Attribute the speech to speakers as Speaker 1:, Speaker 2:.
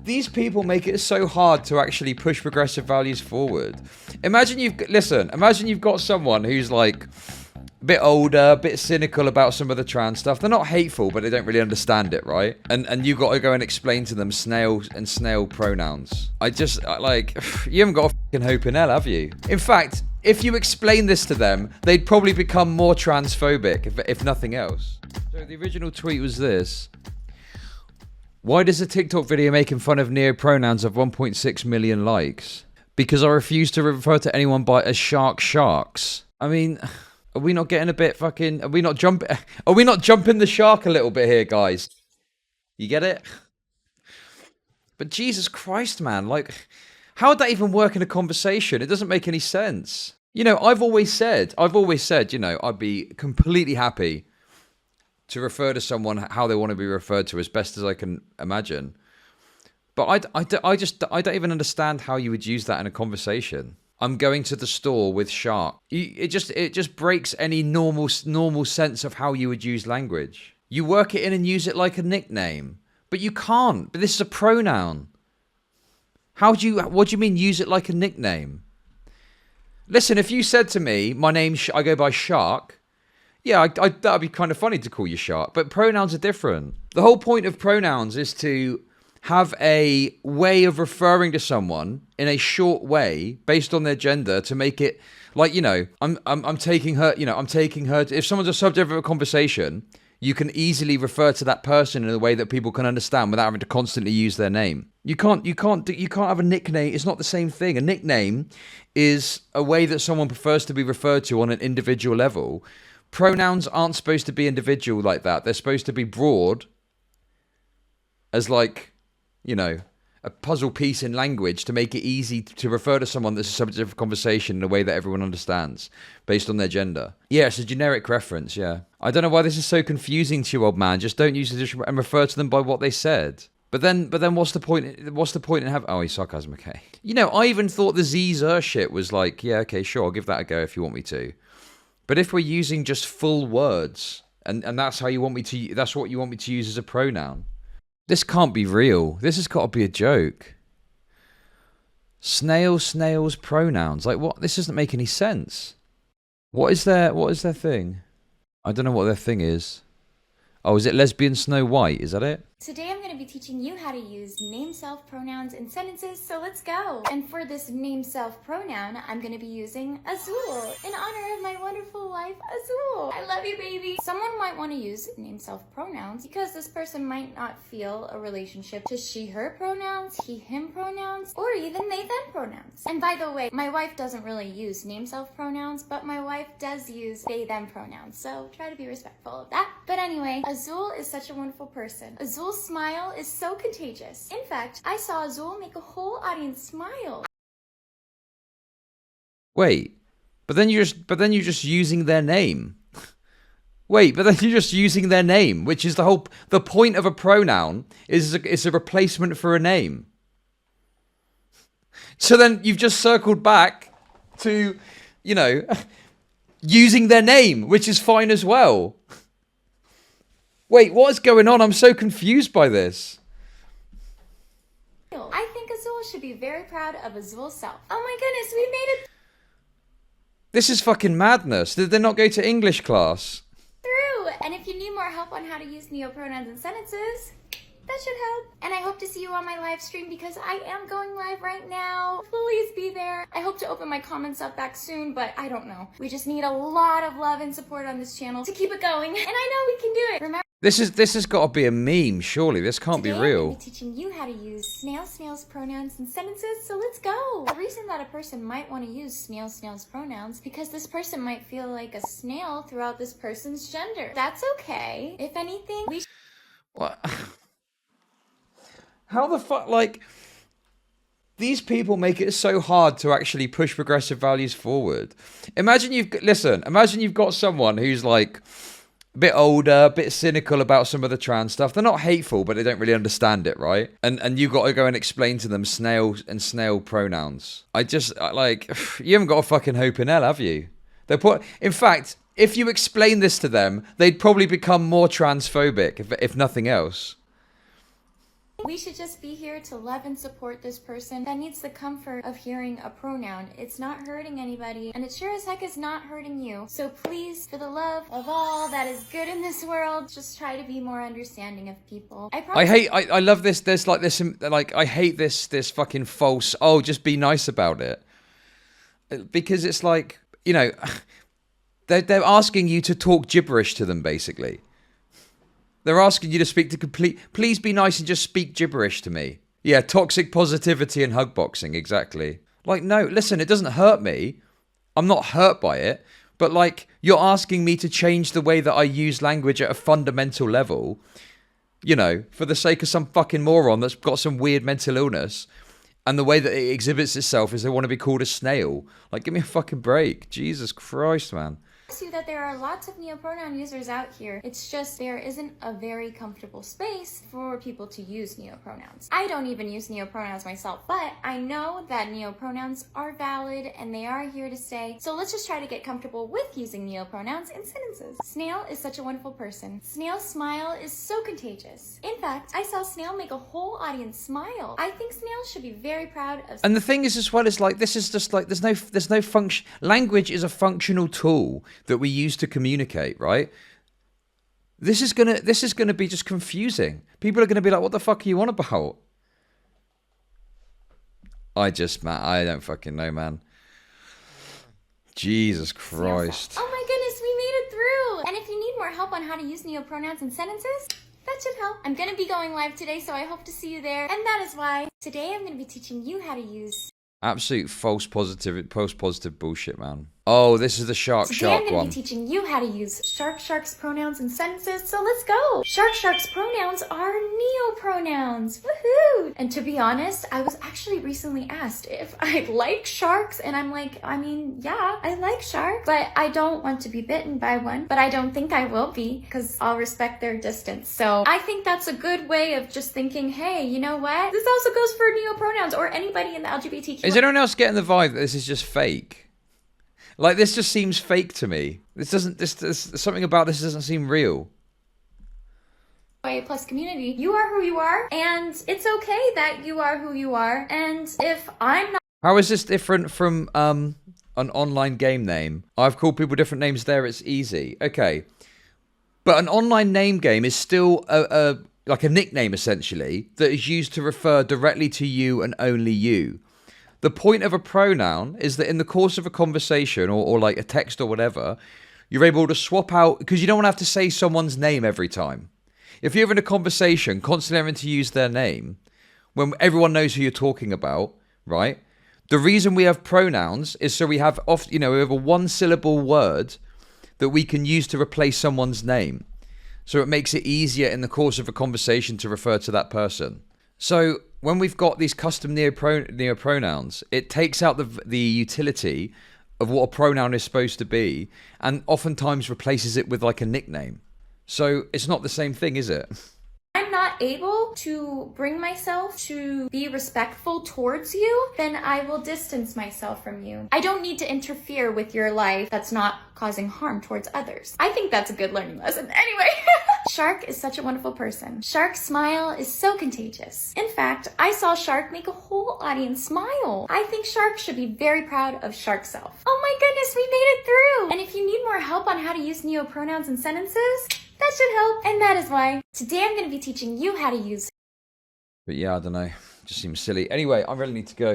Speaker 1: These people make it so hard to actually push progressive values forward. Imagine you've got someone who's like a bit older, a bit cynical about some of the trans stuff. They're not hateful, but they don't really understand it, right? And you got to go and explain to them snail and snail pronouns. You haven't got a fucking hope in hell, have you? In fact, if you explain this to them, they'd probably become more transphobic, if nothing else. So the original tweet was this. Why does a TikTok video making fun of neo-pronouns have 1.6 million likes? Because I refuse to refer to anyone as sharks. I mean, are we not getting a bit fucking... Are we not jumping the shark a little bit here, guys? You get it? But Jesus Christ, man. Like, how would that even work in a conversation? It doesn't make any sense. You know, I've always said, you know, I'd be completely happy to refer to someone how they want to be referred to as best as I can imagine. But I don't even understand how you would use that in a conversation. I'm going to the store with shark. It just breaks any normal sense of how you would use language. You work it in and use it like a nickname, but you can't. But this is a pronoun. What do you mean use it like a nickname? Listen, if you said to me, my name's I go by Shark, yeah, that'd be kind of funny to call you Shark, but pronouns are different. The whole point of pronouns is to have a way of referring to someone in a short way based on their gender to make it like, you know, I'm taking her, if someone's a subject of a conversation, you can easily refer to that person in a way that people can understand without having to constantly use their name. You can't have a nickname. It's not the same thing. A nickname is a way that someone prefers to be referred to on an individual level. Pronouns aren't supposed to be individual like that. They're supposed to be broad as like, you know, a puzzle piece in language to make it easy to refer to someone that's a subject of conversation in a way that everyone understands based on their gender. Yeah, it's a generic reference, yeah. I don't know why this is so confusing to you, old man. Just don't use it and refer to them by what they said. But then what's the point? What's the point in having... Oh, he's sarcasm, okay. You know, I even thought the Zer shit was like, yeah, okay, sure, I'll give that a go if you want me to. But if we're using just full words, and that's how you want me to... That's what you want me to use as a pronoun. This can't be real. This has got to be a joke. Snails pronouns. Like what? This doesn't make any sense. What is their thing? I don't know what their thing is. Oh, is it lesbian Snow White? Is that it?
Speaker 2: Today I'm going to be teaching you how to use name-self pronouns in sentences, so let's go! And for this name-self pronoun, I'm going to be using Azul, in honor of my wonderful wife, Azul. I love you, baby! Someone might want to use name-self pronouns because this person might not feel a relationship to she-her pronouns, he-him pronouns, or even they-them pronouns. And by the way, my wife doesn't really use name-self pronouns, but my wife does use they-them pronouns, so try to be respectful of that. But anyway, Azul is such a wonderful person. Azul's smile is so contagious. In fact, I saw Azul make a whole audience smile.
Speaker 1: Wait, but then you're just using their name. Wait, but then you're just using their name, which is the point of a pronoun is it's a replacement for a name. So then you've just circled back to, you know, using their name, which is fine as well. Wait, what is going on? I'm so confused by this.
Speaker 2: I think Azul should be very proud of Azul's self. Oh my goodness, we made it
Speaker 1: This is fucking madness. Did they not go to English class?
Speaker 2: through! And if you need more help on how to use neo-pronouns in sentences, that should help. And I hope to see you on my live stream because I am going live right now. Please be there. I hope to open my comments up back soon, but I don't know. We just need a lot of love and support on this channel to keep it going. And I know we can do it. Remember,
Speaker 1: This has got to be a meme, surely. This can't be
Speaker 2: today
Speaker 1: real.
Speaker 2: I'm going to be teaching you how to use snail's pronouns in sentences, so let's go. The reason that a person might want to use snail's pronouns because this person might feel like a snail throughout this person's gender. That's okay. If anything, we
Speaker 1: What? How the fuck, like, these people make it so hard to actually push progressive values forward. Imagine you've got someone who's like a bit older, a bit cynical about some of the trans stuff. They're not hateful, but they don't really understand it, right? And you've got to go and explain to them snail pronouns. You haven't got a fucking hope in hell, have you? In fact, if you explain this to them, they'd probably become more transphobic, if nothing else.
Speaker 2: We should just be here to love and support this person that needs the comfort of hearing a pronoun. It's not hurting anybody, and it sure as heck is not hurting you. So please, for the love of all that is good in this world, just try to be more understanding of people.
Speaker 1: I love this. There's like this, like, I hate this fucking false, oh, just be nice about it. Because it's like, you know, they're asking you to talk gibberish to them, basically. They're asking you to speak to please be nice and just speak gibberish to me. Yeah, toxic positivity and hug boxing, exactly. Like, no, listen, it doesn't hurt me. I'm not hurt by it. But, like, you're asking me to change the way that I use language at a fundamental level, you know, for the sake of some fucking moron that's got some weird mental illness. And the way that it exhibits itself is they want to be called a snail. Like, give me a fucking break. Jesus Christ, man.
Speaker 2: You that there are lots of neo-pronoun users out here. It's just there isn't a very comfortable space for people to use neo-pronouns. I don't even use neo-pronouns myself, but I know that neo-pronouns are valid and they are here to stay. So let's just try to get comfortable with using neo-pronouns in sentences. Snail is such a wonderful person. Snail's smile is so contagious. In fact, I saw Snail make a whole audience smile. I think Snail should be very proud of.
Speaker 1: And the thing is, as well, is like, this is just like, there's no function. Language is a functional tool that we use to communicate, right? This is gonna be just confusing. People are gonna be like, what the fuck are you on about? I don't fucking know, man. Jesus Christ.
Speaker 2: Oh my goodness, we made it through! And if you need more help on how to use neo-pronouns in sentences, that should help. I'm gonna be going live today, so I hope to see you there. And that is why today I'm gonna be teaching you how to use
Speaker 1: absolute false positive, post-positive bullshit, man. Oh, this is the shark
Speaker 2: Today I'm
Speaker 1: one.
Speaker 2: going to be teaching you how to use shark's pronouns in sentences, so let's go! Shark's pronouns are neo-pronouns! Woohoo! And to be honest, I was actually recently asked if I like sharks, and I'm like, I mean, yeah, I like sharks, but I don't want to be bitten by one, but I don't think I will be, because I'll respect their distance. So I think that's a good way of just thinking, hey, you know what? This also goes for neo-pronouns or anybody in the LGBTQ.
Speaker 1: Is anyone else getting the vibe that this is just fake? Like, this just seems fake to me. This something about this doesn't seem real.
Speaker 2: Plus community, you are who you are, and it's okay that you are who you are. And if I'm not,
Speaker 1: how is this different from an online game name? I've called people different names there. It's easy, okay, but an online name game is still like a nickname essentially that is used to refer directly to you and only you. The point of a pronoun is that in the course of a conversation or like a text or whatever, you're able to swap out, because you don't want to have to say someone's name every time. If you're in a conversation, constantly having to use their name, when everyone knows who you're talking about, right? The reason we have pronouns is so we have we have a one-syllable word that we can use to replace someone's name. So it makes it easier in the course of a conversation to refer to that person. So when we've got these custom neo-pronouns, it takes out the utility of what a pronoun is supposed to be and oftentimes replaces it with like a nickname. So it's not the same thing, is it?
Speaker 2: I'm not able to bring myself to be respectful towards you, then I will distance myself from you. I don't need to interfere with your life that's not causing harm towards others. I think that's a good learning lesson. Anyway, Shark is such a wonderful person. Shark's smile is so contagious. In fact, I saw Shark make a whole audience smile. I think Shark should be very proud of Shark's self. Oh my goodness, we made it through! And if you need more help on how to use neo-pronouns in sentences, that should help, and that is why today I'm going to be teaching you how to use.
Speaker 1: But yeah, I don't know. Just seems silly. Anyway, I really need to go.